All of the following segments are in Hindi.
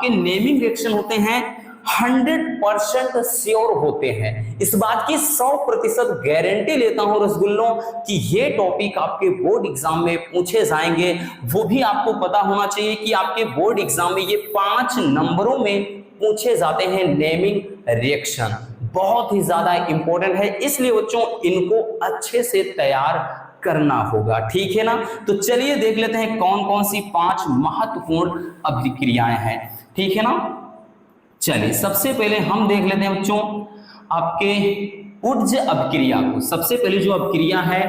आपके नेमिंग रिएक्शन होते हैं 100% श्योर होते हैं। इस बात की 100% गारंटी लेता हूं रसगुल्लों कि ये टॉपिक आपके बोर्ड एग्जाम में पूछे जाएंगे। वो भी आपको पता होना चाहिए कि आपके बोर्ड एग्जाम में ये 5 नंबरों में पूछे जाते हैं नेमिंग रिएक्शन। बहुत ही ज्यादा इंपॉर्टेंट है, इसलिए बच्चों इनको अच्छे से तैयार करना होगा, ठीक है ना। तो चलिए देख लेते हैं कौन कौन सी 5 महत्वपूर्ण अभिक्रियाएं हैं, ठीक है ना। चलिए सबसे पहले हम देख लेते हैं बच्चों आपके ऊर्ज अभिक्रिया को। सबसे पहले जो अभिक्रिया है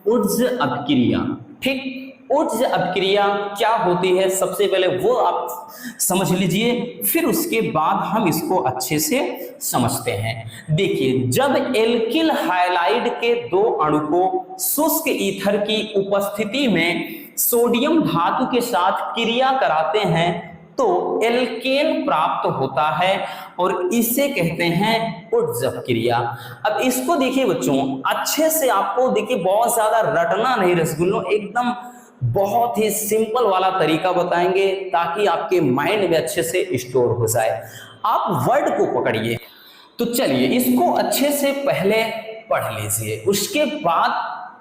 ऊर्ज अभिक्रिया, ठीक। ऊर्ज अभिक्रिया क्या होती है सबसे पहले वो आप समझ लीजिए, फिर उसके बाद हम इसको अच्छे से समझते हैं। देखिए, जब एल्किल हाइलाइड के 2 अणु को शुष्क ईथर की उपस्थिति में सोडियम धातु के साथ क्रिया कराते हैं तो एल्केन प्राप्त होता है और इसे कहते हैं ऊर्ज अभिक्रिया। अब इसको देखिए बच्चों अच्छे से, आपको देखिए बहुत ज्यादा रटना नहीं रसगुल्लों, एकदम बहुत ही सिंपल वाला तरीका बताएंगे ताकि आपके माइंड में अच्छे से स्टोर हो जाए। आप वर्ड को पकड़िए। तो चलिए इसको अच्छे से पहले पढ़ लीजिए, उसके बाद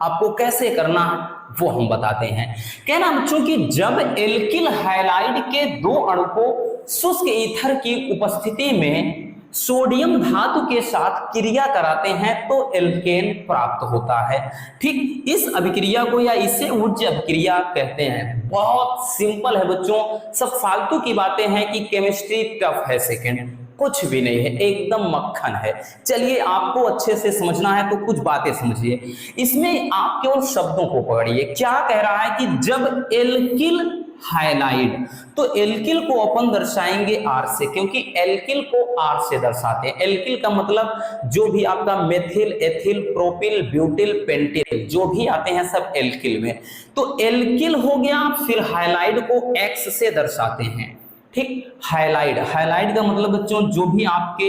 आपको कैसे करना वो हम बताते हैं। कहना बच्चों कि जब एल्किल हाइलाइड के 2 अणु को शुष्क ईथर की उपस्थिति में सोडियम धातु के साथ क्रिया कराते हैं तो एल्केन प्राप्त होता है, ठीक। इस अभिक्रिया को या इसे ऊर्ज अभिक्रिया कहते हैं। बहुत सिंपल है बच्चों, सब फालतू की बातें हैं कि केमिस्ट्री टफ है सेकंड, कुछ भी नहीं है, एकदम मक्खन है। चलिए आपको अच्छे से समझना है तो कुछ बातें समझिए। इसमें आप केवल शब्दों को पकड़िए। क्या कह रहा है कि जब एल्किल हाइलाइड, तो एल्किल को अपन दर्शाएंगे आर से, क्योंकि एल्किल को आर से दर्शाते हैं। एल्किल का मतलब जो भी आपका methyl, ethyl, propyl, butyl, pentyl जो भी आते हैं सब एल्किल में। तो एल्किल हो गया, फिर हाइलाइड को एक्स से दर्शाते हैं, ठीक। हाइलाइड, हाइलाइड का मतलब बच्चों जो भी आपके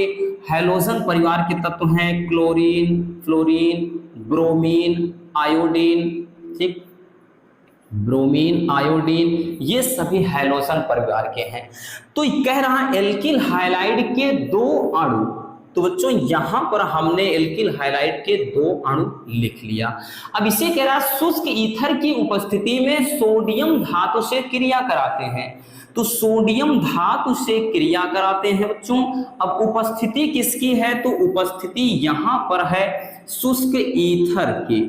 हैलोजन परिवार के तत्व हैं, क्लोरीन, फ्लोरीन, ब्रोमीन, आयोडीन, ठीक, ब्रोमीन, आयोडीन, ये सभी हैलोजन परिवार के हैं। तो कह रहा है एल्किल हाइलाइड के 2 अणु, तो बच्चों यहां पर हमने एल्किल हाइलाइड के 2 अणु लिख लिया। अब इसे कह रहा है शुष्क ईथर की उपस्थिति में सोडियम धातु से क्रिया कराते हैं, तो सोडियम धातु से क्रिया कराते हैं बच्चों। अब उपस्थिति किसकी है, तो उपस्थिति यहां पर है शुष्क ईथर की,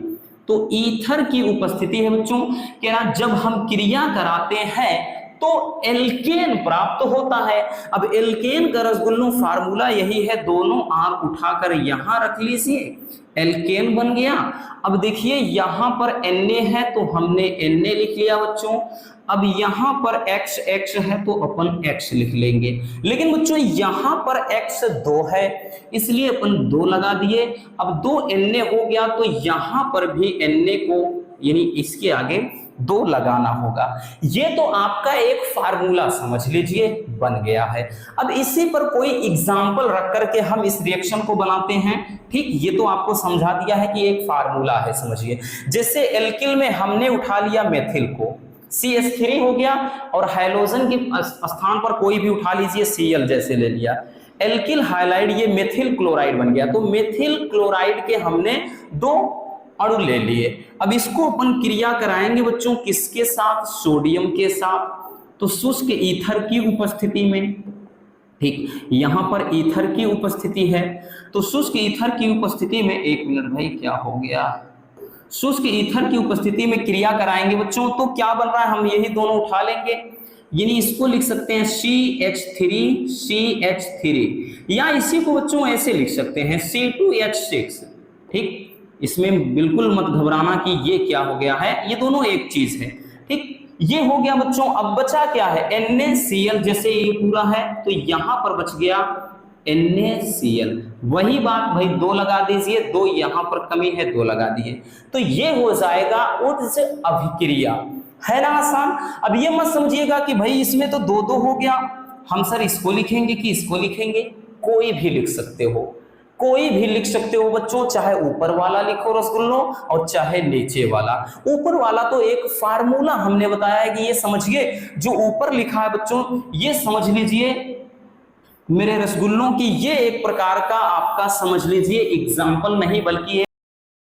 तो ईथर की उपस्थिति है बच्चों। कह रहा जब हम क्रिया कराते हैं तो एल्केन प्राप्त होता है। अब एल्केन का रसगुल्लों फार्मूला यही है, दोनों आर उठाकर यहां रख लीजिए, एल्केन बन गया। अब देखिए यहां पर Na है तो हमने Na लिख लिया बच्चों। अब यहां पर X है तो अपन X लिख लेंगे, लेकिन बच्चों यहां पर X 2 है इसलिए अपन 2 लगा दिए। अब 2 Na हो गया तो यहां पर भी Na को यानी इसके आगे 2 लगाना होगा। ये तो आपका एक फार्मूला समझ लीजिए बन गया है। अब इसी पर कोई एग्जाम्पल रख करके हम इस रिएक्शन को बनाते हैं, ठीक। ये तो आपको समझा दिया है कि एक फार्मूला है, समझिए। जैसे एल्किल में हमने उठा लिया मेथिल को, CH3 हो गया, और हाइड्रोजन के स्थान पर कोई भी उठा लीजिए, Cl जैसे ले लिया। एल्किल हाइलाइड ये मेथिल क्लोराइड बन गया, तो मेथिल क्लोराइड के हमने 2 अणु ले लिए। अब इसको अपन क्रिया कराएंगे बच्चों किसके साथ, सोडियम के साथ, तो शुष्क ईथर की उपस्थिति में, ठीक। यहां पर ईथर की उपस्थिति है, तो शुष्क ईथर की उपस्थिति में, एक मिनट भाई क्या हो गया, शुष्क ईथर की उपस्थिति में क्रिया कराएंगे बच्चों। तो क्या बन रहा है, हम यही दोनों उठा लेंगे, यानी इसको लिख सकते हैं CH3, या इसी को बच्चों ऐसे लिख सकते हैं C2H6, ठीक। इसमें बिल्कुल मत घबराना कि ये क्या हो गया है, ये दोनों एक चीज है, ठीक। ये हो गया बच्चों। अब बचा क्या है, NaCl, जैसे ये पूरा है तो यहां पर बच गया NaCl। वही बात भाई 2 लगा दीजिए, 2 यहां पर कमी है 2 लगा दिए, तो ये हो जाएगा ऊर्ज अभिक्रिया, है ना आसान। अब ये मत समझिएगा कि भाई इसमें तो 2-2 हो गया, हम सर इसको लिखेंगे कि इसको लिखेंगे, कोई भी लिख सकते हो, कोई भी लिख सकते हो बच्चों, चाहे ऊपर वाला लिखो रसगुल्लों और चाहे नीचे वाला। ऊपर वाला तो एक फार्मूला हमने बताया है कि ये समझिए, जो ऊपर लिखा है बच्चों ये समझ लीजिए मेरे रसगुल्लों की ये एक प्रकार का आपका समझ लीजिए एग्जाम्पल नहीं बल्कि